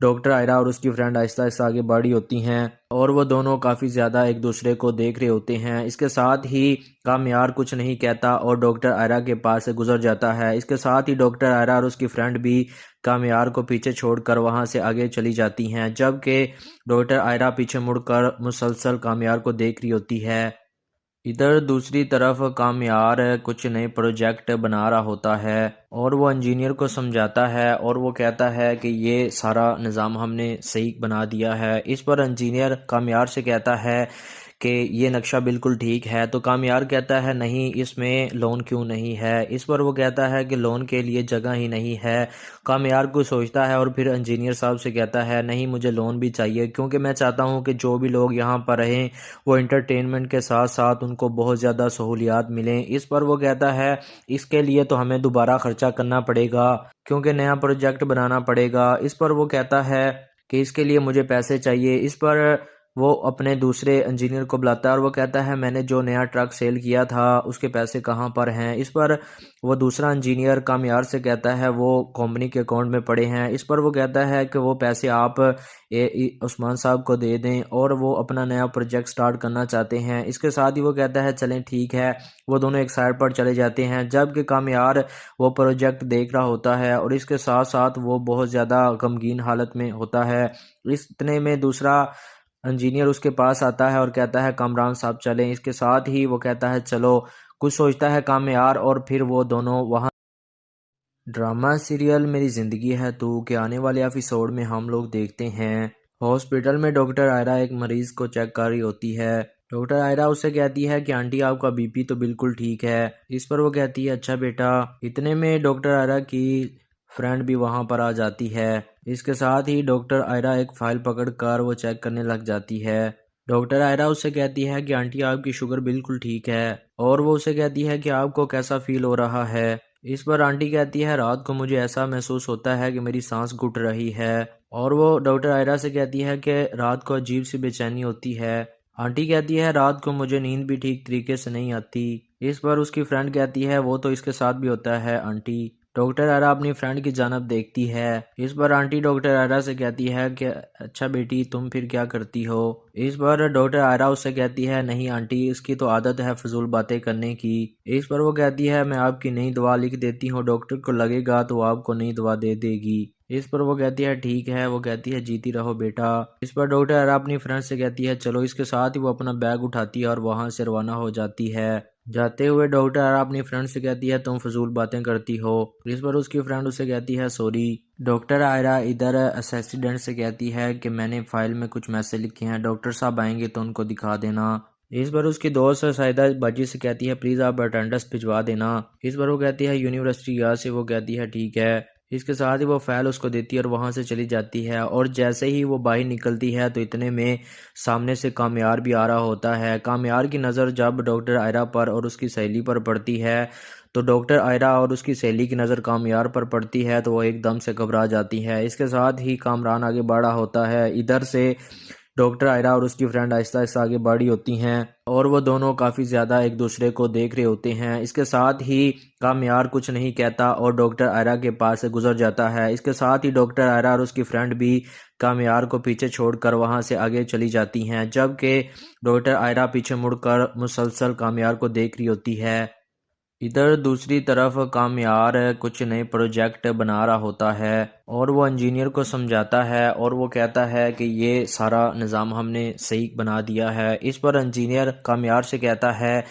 डॉक्टर आयरा और उसकी फ्रेंड आहिस्ता आहिस्ता आगे बढ़ी होती हैं और वो दोनों काफ़ी ज़्यादा एक दूसरे को देख रहे होते हैं। इसके साथ ही कामयार कुछ नहीं कहता और डॉक्टर आयरा के पास से गुजर जाता है। इसके साथ ही डॉक्टर आयरा और उसकी फ्रेंड भी कामयार को पीछे छोड़कर वहां से आगे चली जाती हैं, जबकि डॉक्टर आयरा पीछे मुड़कर मुसलसल कामयार को देख रही होती है। इधर दूसरी तरफ कामयार कुछ नए प्रोजेक्ट बना रहा होता है और वो इंजीनियर को समझाता है और वो कहता है कि ये सारा निज़ाम हमने सही बना दिया है। इस पर इंजीनियर कामयार से कहता है कि ये नक्शा बिल्कुल ठीक है। तो कामयार कहता है नहीं इसमें लोन क्यों नहीं है। इस पर वो कहता है कि लोन के लिए जगह ही नहीं है। कामयार को सोचता है और फिर इंजीनियर साहब से कहता है नहीं मुझे लोन भी चाहिए क्योंकि मैं चाहता हूँ कि जो भी लोग यहाँ पर रहें वो इंटरटेनमेंट के साथ साथ उनको बहुत ज़्यादा सहूलियात मिलें। इस पर वो कहता है इसके लिए तो हमें दोबारा खर्चा करना पड़ेगा क्योंकि नया प्रोजेक्ट बनाना पड़ेगा। इस पर वो कहता है कि इसके लिए मुझे पैसे चाहिए। इस पर वो अपने दूसरे इंजीनियर को बुलाता है और वो कहता है मैंने जो नया ट्रक सेल किया था उसके पैसे कहाँ पर हैं। इस पर वो दूसरा इंजीनियर कामयार से कहता है वो कंपनी के अकाउंट में पड़े हैं। इस पर वो कहता है कि वो पैसे आप उस्मान साहब को दे दें और वो अपना नया प्रोजेक्ट स्टार्ट करना चाहते हैं। इसके साथ ही वो कहता है चलें ठीक है। वो दोनों एक साइड पर चले जाते हैं, जबकि कामयार वो प्रोजेक्ट देख रहा होता है और इसके साथ साथ वो बहुत ज़्यादा गमगीन हालत में होता है। इतने में दूसरा इंजीनियर उसके पास आता है और कहता है कामरान साहब चलें। इसके साथ ही वो कहता है चलो। कुछ सोचता है कामयार और फिर वो दोनों वहाँ। ड्रामा सीरियल मेरी ज़िंदगी है तू के आने वाले एपिसोड में हम लोग देखते हैं हॉस्पिटल में डॉक्टर आयरा एक मरीज को चेक कर रही होती है। डॉक्टर आयरा उससे कहती है कि आंटी आपका बीपी तो बिल्कुल ठीक है। इस पर वो कहती है अच्छा बेटा। इतने में डॉक्टर आयरा की फ्रेंड भी वहां पर आ जाती है। इसके साथ ही डॉक्टर आयरा एक फाइल पकड़कर वो चेक करने लग जाती है। डॉक्टर आयरा उससे कहती है कि आंटी आपकी शुगर बिल्कुल ठीक है और वो उसे कहती है कि आपको कैसा फील हो रहा है। इस पर आंटी कहती है रात को मुझे ऐसा महसूस होता है कि मेरी सांस घुट रही है और वो डॉक्टर आयरा से कहती है कि रात को अजीब सी बेचैनी होती है। आंटी कहती है रात को मुझे नींद भी ठीक तरीके से नहीं आती। इस पर उसकी फ्रेंड कहती है वो तो इसके साथ भी होता है आंटी। डॉक्टर आयरा अपनी फ्रेंड की जानब देखती है। इस पर आंटी डॉक्टर आयरा से कहती है कि अच्छा बेटी तुम फिर क्या करती हो। इस पर डॉक्टर आयरा उससे कहती है नहीं आंटी इसकी तो आदत है फजूल बातें करने की। इस पर वो कहती है मैं आपकी नई दवा लिख देती हूँ, डॉक्टर को लगेगा तो आपको नई दवा दे देगी। इस पर वो कहती है ठीक है। वो कहती है जीती रहो बेटा। इस पर डॉक्टर आयरा अपनी फ्रेंड से कहती है चलो। इसके साथ ही वो अपना बैग उठाती है और वहां से रवाना हो जाती है। जाते हुए डॉक्टर आयरा अपनी फ्रेंड से कहती है तुम फजूल बातें करती हो। इस पर उसकी फ्रेंड उसे कहती है सॉरी। डॉक्टर आयरा इधर असिस्टेंट से कहती है कि मैंने फाइल में कुछ मैसेज लिखे हैं, डॉक्टर साहब आएंगे तो उनको दिखा देना। इस पर उसकी दोस्त साहिदा बाजी से कहती है प्लीज़ आप अटेंडेंस भिजवा देना। इस पर वो कहती है यूनिवर्सिटी यहाँ से। वो कहती है ठीक है। इसके साथ ही वो फाइल उसको देती है और वहां से चली जाती है और जैसे ही वो बाहर निकलती है तो इतने में सामने से कामयार भी आ रहा होता है। कामयार की नज़र जब डॉक्टर आयरा पर और उसकी सहेली पर पड़ती है तो डॉक्टर आयरा और उसकी सहेली की नज़र कामयार पर पड़ती है तो वो एकदम से घबरा जाती है। इसके साथ ही कामरान आगे बढ़ा होता है। इधर से डॉक्टर आयरा और उसकी फ्रेंड आहिस्ता आहिस्ता आगे बढ़ी होती हैं और वो दोनों काफ़ी ज़्यादा एक दूसरे को देख रहे होते हैं। इसके साथ ही कामयार कुछ नहीं कहता और डॉक्टर आयरा के पास से गुजर जाता है। इसके साथ ही डॉक्टर आयरा और उसकी फ्रेंड भी कामयार को पीछे छोड़कर वहां से आगे चली जाती हैं, जबकि डॉक्टर आयरा पीछे मुड़कर मुसलसल कामयार को देख रही होती है। इधर दूसरी तरफ कामयार कुछ नए प्रोजेक्ट बना रहा होता है और वो इंजीनियर को समझाता है और वो कहता है कि ये सारा निज़ाम हमने सही बना दिया है। इस पर इंजीनियर कामयार से कहता है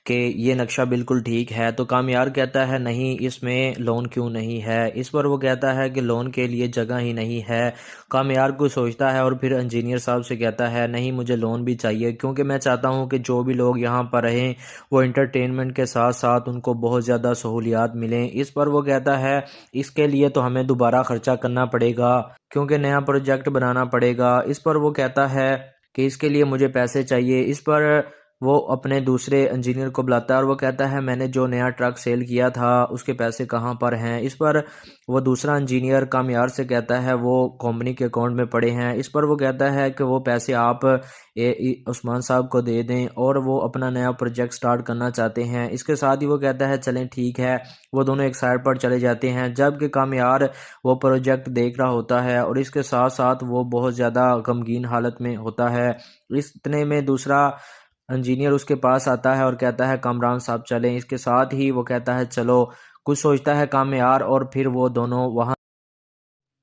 कि ये नक्शा बिल्कुल ठीक है। तो कामयार कहता है नहीं, इसमें लोन क्यों नहीं है। इस पर वो कहता है कि लोन के लिए जगह ही नहीं है। कामयार को सोचता है और फिर इंजीनियर साहब से कहता है नहीं, मुझे लोन भी चाहिए क्योंकि मैं चाहता हूँ कि जो भी लोग यहाँ पर रहें वो इंटरटेनमेंट के साथ साथ उनको बहुत ज़्यादा सहूलियात मिलें। इस पर वो कहता है इसके लिए तो हमें दोबारा ख़र्चा करना पड़ेगा क्योंकि नया प्रोजेक्ट बनाना पड़ेगा। इस पर वो कहता है कि इसके लिए मुझे पैसे चाहिए। इस पर वो अपने दूसरे इंजीनियर को बुलाता है और वो कहता है मैंने जो नया ट्रक सेल किया था उसके पैसे कहाँ पर हैं। इस पर वो दूसरा इंजीनियर कामयार से कहता है वो कंपनी के अकाउंट में पड़े हैं। इस पर वो कहता है कि वो पैसे आप उस्मान साहब को दे दें और वो अपना नया प्रोजेक्ट स्टार्ट करना चाहते हैं। इसके साथ ही वो कहता है चलें ठीक है। वो दोनों एक साइड पर चले जाते हैं जबकि कामयार वो प्रोजेक्ट देख रहा होता है और इसके साथ साथ वो बहुत ज़्यादा गमगीन हालत में होता है। इतने में दूसरा इंजीनियर उसके पास आता है और कहता है कामरान साहब चलें। इसके साथ ही वो कहता है चलो। कुछ सोचता है कामयार और फिर वो दोनों वहाँ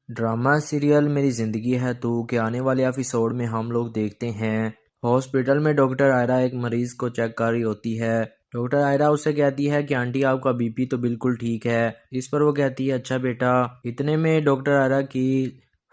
ड्रामा सीरियल मेरी ज़िंदगी है तू के आने वाले एपिसोड में हम लोग देखते हैं हॉस्पिटल में डॉक्टर आयरा एक मरीज़ को चेक कर रही होती है। डॉक्टर आयरा उससे कहती है कि आंटी आपका बीपी तो बिल्कुल ठीक है। इस पर वो कहती है अच्छा बेटा। इतने में डॉक्टर आयरा की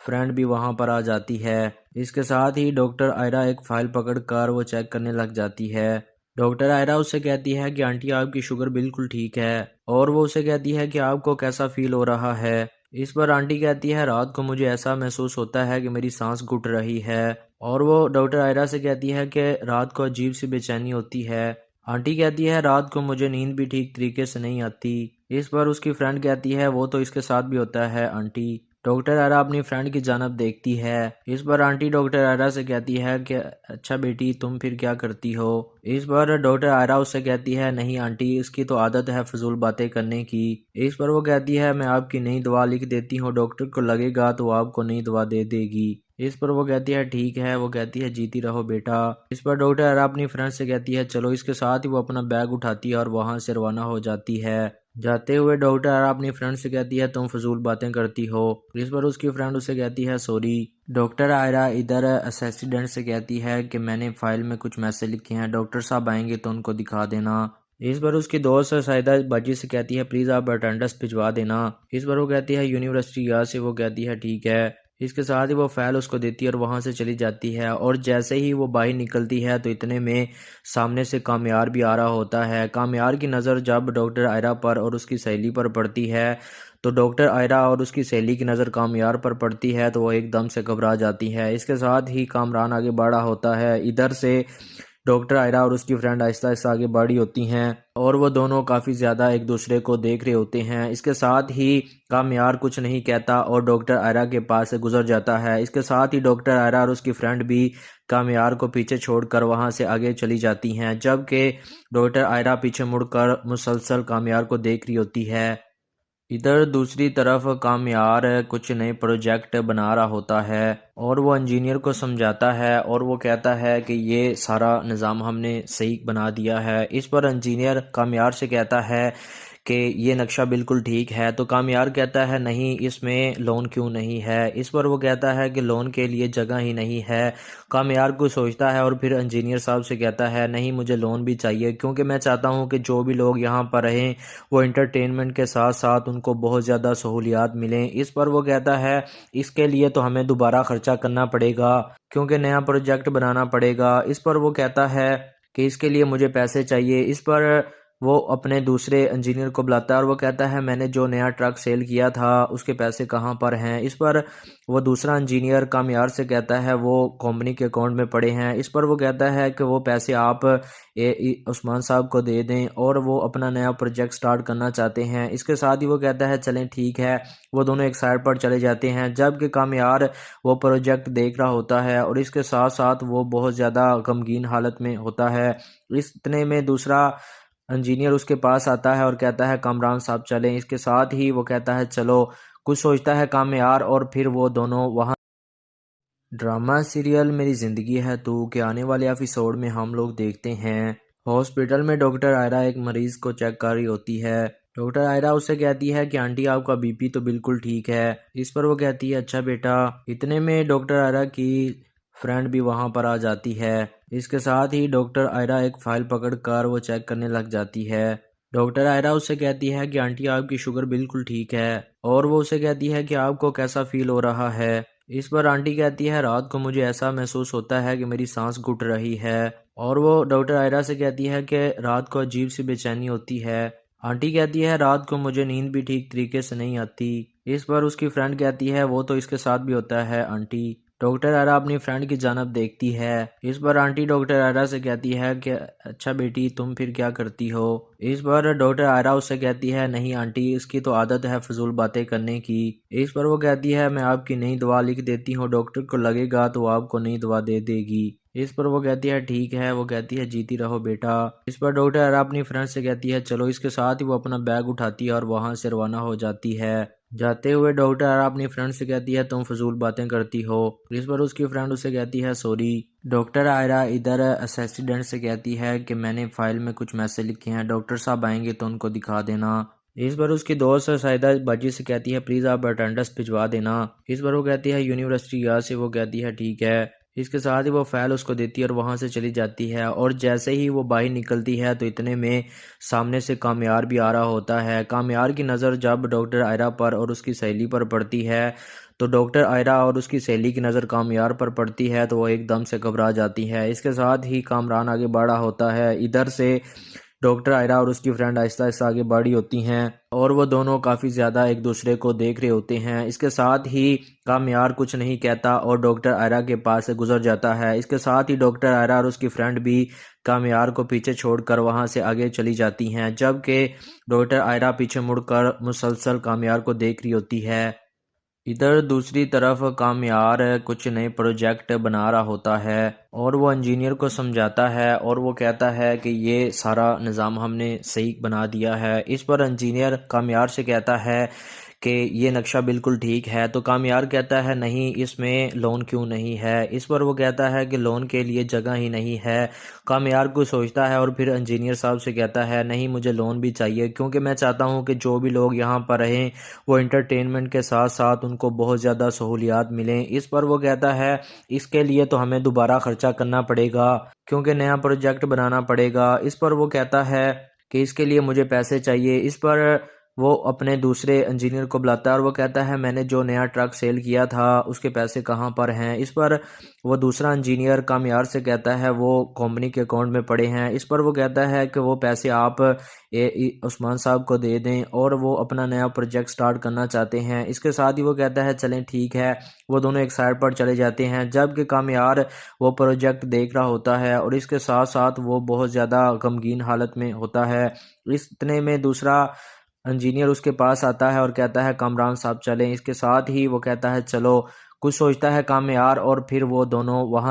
फ्रेंड भी वहाँ पर आ जाती है। इसके साथ ही डॉक्टर आयरा एक फ़ाइल पकड़ कर वो चेक करने लग जाती है। डॉक्टर आयरा उससे कहती है कि आंटी आपकी शुगर बिल्कुल ठीक है और वो उसे कहती है कि आपको कैसा फील हो रहा है। इस पर आंटी कहती है रात को मुझे ऐसा महसूस होता है कि मेरी सांस घुट रही है और वो डॉक्टर आयरा से कहती है कि रात को अजीब सी बेचैनी होती है। आंटी कहती है रात को मुझे नींद भी ठीक तरीके से नहीं आती। इस पर उसकी फ्रेंड कहती है वो तो इसके साथ भी होता है आंटी। डॉक्टर आयरा अपनी फ्रेंड की जानब देखती है। इस पर आंटी डॉक्टर आयरा से कहती है कि अच्छा बेटी तुम फिर क्या करती हो। इस पर डॉक्टर आयरा उससे कहती है नहीं आंटी इसकी तो आदत है फजूल बातें करने की। इस पर वो कहती है मैं आपकी नई दवा लिख देती हूँ, डॉक्टर को लगेगा तो आपको नई दवा दे देगी। इस पर वो कहती है ठीक है। वो कहती है जीती रहो बेटा। इस पर डॉक्टर आयरा अपनी फ्रेंड से कहती है चलो। इसके साथ ही वो अपना बैग उठाती है और वहाँ से रवाना हो जाती है। जाते हुए डॉक्टर आयरा अपनी फ्रेंड से कहती है तुम फजूल बातें करती हो। इस पर उसकी फ्रेंड उसे कहती है सॉरी। डॉक्टर आयरा इधर असिस्टेंट से कहती है कि मैंने फाइल में कुछ मैसेज लिखे हैं, डॉक्टर साहब आएंगे तो उनको दिखा देना। इस पर उसकी दोस्त साहिदा बाजी से कहती है प्लीज़ आप अटेंडेंस भिजवा देना। इस पर वो कहती है यूनिवर्सिटी यहाँ से। वो कहती है ठीक है। इसके साथ ही वो फाइल उसको देती है और वहाँ से चली जाती है और जैसे ही वो बाहर निकलती है तो इतने में सामने से कामयार भी आ रहा होता है। कामयार की नज़र जब डॉक्टर आयरा पर और उसकी सहेली पर पड़ती है तो डॉक्टर आयरा और उसकी सहेली की नज़र कामयार पर पड़ती है तो वो एकदम से घबरा जाती है। इसके साथ ही कामरान आगे बढ़ा होता है। इधर से डॉक्टर आयरा और उसकी फ्रेंड आहिस्ता आहिस्ता आगे बढ़ी होती हैं और वो दोनों काफ़ी ज़्यादा एक दूसरे को देख रहे होते हैं। इसके साथ ही कामयार कुछ नहीं कहता और डॉक्टर आयरा के पास से गुजर जाता है। इसके साथ ही डॉक्टर आयरा और उसकी फ्रेंड भी कामयार को पीछे छोड़कर वहाँ से आगे चली जाती हैं जबकि डॉक्टर आयरा पीछे मुड़कर मुसलसल कामयार को देख रही होती है। इधर दूसरी तरफ कामयार कुछ नए प्रोजेक्ट बना रहा होता है और वो इंजीनियर को समझाता है और वो कहता है कि ये सारा निज़ाम हमने सही बना दिया है। इस पर इंजीनियर कामयार से कहता है कि ये नक्शा बिल्कुल ठीक है। तो कामयार कहता है नहीं, इसमें लोन क्यों नहीं है। इस पर वो कहता है कि लोन के लिए जगह ही नहीं है। कामयार को सोचता है और फिर इंजीनियर साहब से कहता है नहीं, मुझे लोन भी चाहिए क्योंकि मैं चाहता हूँ कि जो भी लोग यहाँ पर रहें वो इंटरटेनमेंट के साथ साथ उनको बहुत ज़्यादा सहूलियात मिलें। इस पर वो कहता है इसके लिए तो हमें दोबारा ख़र्चा करना पड़ेगा क्योंकि नया प्रोजेक्ट बनाना पड़ेगा। इस पर वो कहता है कि इसके लिए मुझे पैसे चाहिए। इस पर वो अपने दूसरे इंजीनियर को बुलाता है और वो कहता है मैंने जो नया ट्रक सेल किया था उसके पैसे कहाँ पर हैं। इस पर वो दूसरा इंजीनियर कामयार से कहता है वो कंपनी के अकाउंट में पड़े हैं। इस पर वो कहता है कि वो पैसे आप उस्मान साहब को दे दें और वो अपना नया प्रोजेक्ट स्टार्ट करना चाहते हैं। इसके साथ ही वो कहता है चलें ठीक है। वो दोनों एक साइड पर चले जाते हैं जबकि कामयार वो प्रोजेक्ट देख रहा होता है और इसके साथ साथ वो बहुत ज़्यादा गमगीन हालत में होता है। इतने में दूसरा इंजीनियर उसके पास आता है और कहता है कामरान साहब चलें। इसके साथ ही वो कहता है चलो। कुछ सोचता है कामयार और फिर वो दोनों वहाँ ड्रामा सीरियल मेरी ज़िंदगी है तू के आने वाले एपिसोड में हम लोग देखते हैं हॉस्पिटल में डॉक्टर आयरा एक मरीज को चेक कर रही होती है। डॉक्टर आयरा उससे कहती है कि आंटी आपका बीपी तो बिल्कुल ठीक है। इस पर वो कहती है अच्छा बेटा। इतने में डॉक्टर आयरा की फ्रेंड भी वहां पर आ जाती है। इसके साथ ही डॉक्टर आयरा एक फाइल पकड़कर वो चेक करने लग जाती है। डॉक्टर आयरा उससे कहती है कि आंटी आपकी शुगर बिल्कुल ठीक है और वो उसे कहती है कि आपको कैसा फील हो रहा है। इस पर आंटी कहती है रात को मुझे ऐसा महसूस होता है कि मेरी सांस घुट रही है और वो डॉक्टर आयरा से कहती है कि रात को अजीब सी बेचैनी होती है। आंटी कहती है रात को मुझे नींद भी ठीक तरीके से नहीं आती। इस पर उसकी फ्रेंड कहती है वो तो इसके साथ भी होता है आंटी। डॉक्टर आयरा अपनी फ्रेंड की जानब देखती है। इस पर आंटी डॉक्टर आयरा से कहती है कि अच्छा बेटी तुम फिर क्या करती हो। इस पर डॉक्टर आयरा उससे कहती है नहीं आंटी इसकी तो आदत है फजूल बातें करने की। इस पर वो कहती है मैं आपकी नई दवा लिख देती हूँ, डॉक्टर को लगेगा तो वो आपको नई दवा दे देगी। इस पर वो कहती है ठीक है। वो कहती है जीती रहो बेटा। इस पर डॉक्टर आयरा अपनी फ्रेंड से कहती है चलो। इसके साथ ही वो अपना बैग उठाती है और वहां से रवाना हो जाती है। जाते हुए डॉक्टर आयरा अपनी फ्रेंड से कहती है तुम फजूल बातें करती हो। इस पर उसकी फ्रेंड उसे कहती है सॉरी। डॉक्टर आयरा इधर असिस्टेंट से कहती है कि मैंने फाइल में कुछ मैसेज लिखे हैं, डॉक्टर साहब आएंगे तो उनको दिखा देना। इस पर उसकी दोस्त साहिदा बाजी से कहती है प्लीज़ आप अटेंडेंस भिजवा देना। इस पर वो कहती है यूनिवर्सिटी यहाँ से। वो कहती है ठीक है। इसके साथ ही वो फाइल उसको देती है और वहां से चली जाती है। और जैसे ही वो बाहर निकलती है तो इतने में सामने से कामयार भी आ रहा होता है। कामयार की नज़र जब डॉक्टर आयरा पर और उसकी सहेली पर पड़ती है तो डॉक्टर आयरा और उसकी सहेली की नज़र कामयार पर पड़ती है तो वो एकदम से घबरा जाती है। इसके साथ ही कामरान आगे बढ़ा होता है। इधर से डॉक्टर आयरा और उसकी फ्रेंड आहिस्ता आहिस्ता आगे बढ़ी होती हैं और वो दोनों काफ़ी ज़्यादा एक दूसरे को देख रहे होते हैं। इसके साथ ही कामयार कुछ नहीं कहता और डॉक्टर आयरा के पास से गुजर जाता है। इसके साथ ही डॉक्टर आयरा और उसकी फ्रेंड भी कामयार को पीछे छोड़कर वहां से आगे चली जाती हैं, जबकि डॉक्टर आयरा पीछे मुड़कर मुसलसल कामयार को देख रही होती है। इधर दूसरी तरफ कामयार कुछ नए प्रोजेक्ट बना रहा होता है और वो इंजीनियर को समझाता है और वो कहता है कि ये सारा निज़ाम हमने सही बना दिया है। इस पर इंजीनियर कामयार से कहता है कि ये नक्शा बिल्कुल ठीक है। तो कामयार कहता है नहीं इसमें लोन क्यों नहीं है। इस पर वो कहता है कि लोन के लिए जगह ही नहीं है। कामयार को सोचता है और फिर इंजीनियर साहब से कहता है नहीं मुझे लोन भी चाहिए क्योंकि मैं चाहता हूँ कि जो भी लोग यहाँ पर रहें वो इंटरटेनमेंट के साथ साथ उनको बहुत ज़्यादा सहूलियात मिलें। इस पर वो कहता है इसके लिए तो हमें दोबारा खर्चा करना पड़ेगा क्योंकि नया प्रोजेक्ट बनाना पड़ेगा। इस पर वो कहता है कि इसके लिए मुझे पैसे चाहिए। इस पर वो अपने दूसरे इंजीनियर को बुलाता है और वो कहता है मैंने जो नया ट्रक सेल किया था उसके पैसे कहाँ पर हैं। इस पर वो दूसरा इंजीनियर कामयार से कहता है वो कंपनी के अकाउंट में पड़े हैं। इस पर वो कहता है कि वो पैसे आप उस्मान साहब को दे दें और वो अपना नया प्रोजेक्ट स्टार्ट करना चाहते हैं। इसके साथ ही वो कहता है चलें ठीक है। वो दोनों एक साइड पर चले जाते हैं जबकि कामयार वो प्रोजेक्ट देख रहा होता है और इसके साथ साथ वो बहुत ज़्यादा गमगीन हालत में होता है। इतने में दूसरा इंजीनियर उसके पास आता है और कहता है कामरान साहब चलें। इसके साथ ही वो कहता है चलो। कुछ सोचता है कामयार और फिर वो दोनों वहाँ